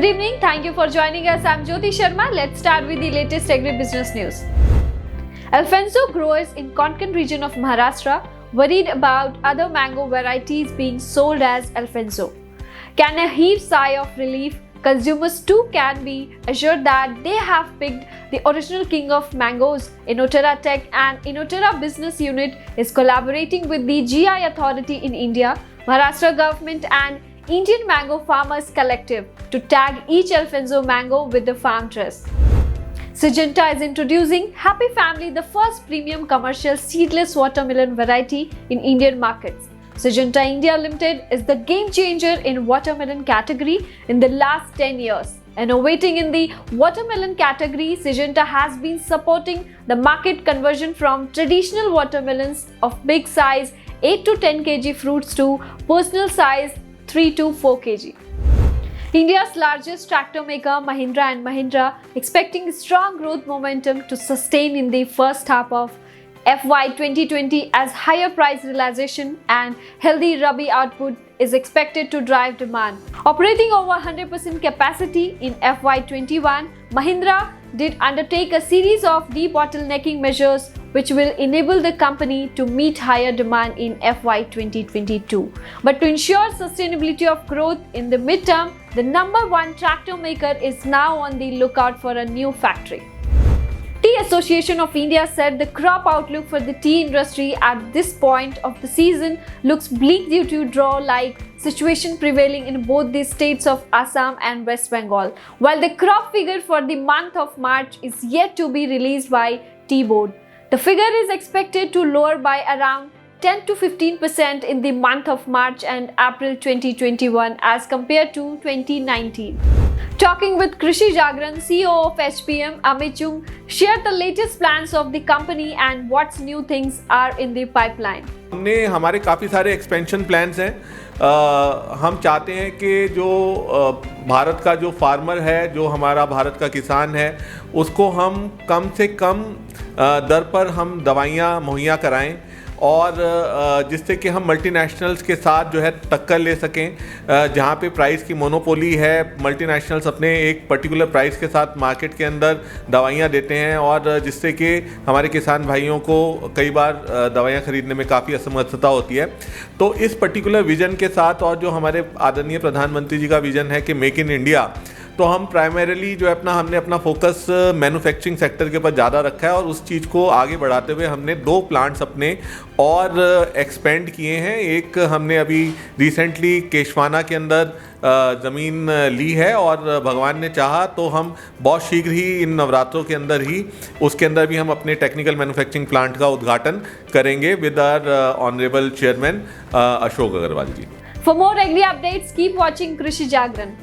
Good evening. Thank you for joining us. I'm Jyoti Sharma. Let's start with the latest agribusiness news. Alfonso growers in Konkan region of Maharashtra worried about other mango varieties being sold as Alfonso. Can a heave sigh of relief? Consumers too can be assured that they have picked the original king of mangoes. Innoterra Tech and Innoterra Business Unit is collaborating with the GI Authority in India, Maharashtra government and Indian Mango Farmers Collective to tag each Alfonso mango with the farm dress. Syngenta is introducing Happy Family, the first premium commercial seedless watermelon variety in Indian markets. Syngenta India Limited is the game changer in watermelon category in the last 10 years. Innovating in the watermelon category, Syngenta has been supporting the market conversion from traditional watermelons of big size 8 to 10 kg fruits to personal size 3 to 4 kg. India's largest tractor maker Mahindra & Mahindra expecting strong growth momentum to sustain in the first half of FY 2020 as higher price realization and healthy Rabi output is expected to drive demand. Operating over 100% capacity in FY 21, Mahindra did undertake a series of debottlenecking measures which will enable the company to meet higher demand in FY 2022. But to ensure sustainability of growth in the midterm, the number one tractor maker is now on the lookout for a new factory. Tea Association of India said the crop outlook for the tea industry at this point of the season looks bleak due to drought-like situation prevailing in both the states of Assam and West Bengal, while the crop figure for the month of March is yet to be released by Tea Board. The figure is expected to lower by around 10 to 15% in the month of March and April 2021 as compared to 2019. Talking with Krishi Jagran, CEO of HPM, Amit Jung shared the latest plans of the company and what new things are in the pipeline. हमने हमारे काफ़ी सारे expansion plans हैं। हम चाहते हैं कि जो भारत का जो फार्मर है, जो हमारा भारत का किसान है, उसको हम कम से कम दर पर हम दवाइयाँ मुहैया कराएं और जिससे कि हम मल्टीनेशनल्स के साथ जो है टक्कर ले सकें। जहाँ पे प्राइस की मोनोपोली है, मल्टीनेशनल्स अपने एक पर्टिकुलर प्राइस के साथ मार्केट के अंदर दवाइयाँ देते हैं और जिससे कि हमारे किसान भाइयों को कई बार दवाइयाँ खरीदने में काफ़ी असमर्थता होती है। तो इस पर्टिकुलर विज़न के साथ और जो हमारे आदरणीय प्रधानमंत्री जी का विज़न है कि मेक इन इंडिया, तो हम प्राइमरीली जो है हमने अपना फोकस मैन्युफैक्चरिंग सेक्टर के ऊपर ज़्यादा रखा है और उस चीज़ को आगे बढ़ाते हुए हमने 2 प्लांट्स अपने और एक्सपेंड किए हैं। एक हमने अभी रिसेंटली केशवाना के अंदर ज़मीन ली है और भगवान ने चाहा तो हम बहुत शीघ्र ही इन नवरात्रों के अंदर ही उसके अंदर भी हम अपने टेक्निकल मैन्युफैक्चरिंग प्लांट का उद्घाटन करेंगे with our honourable chairman Ashok Agrawal ji. For more agri updates, keep watching Krishi Jagran.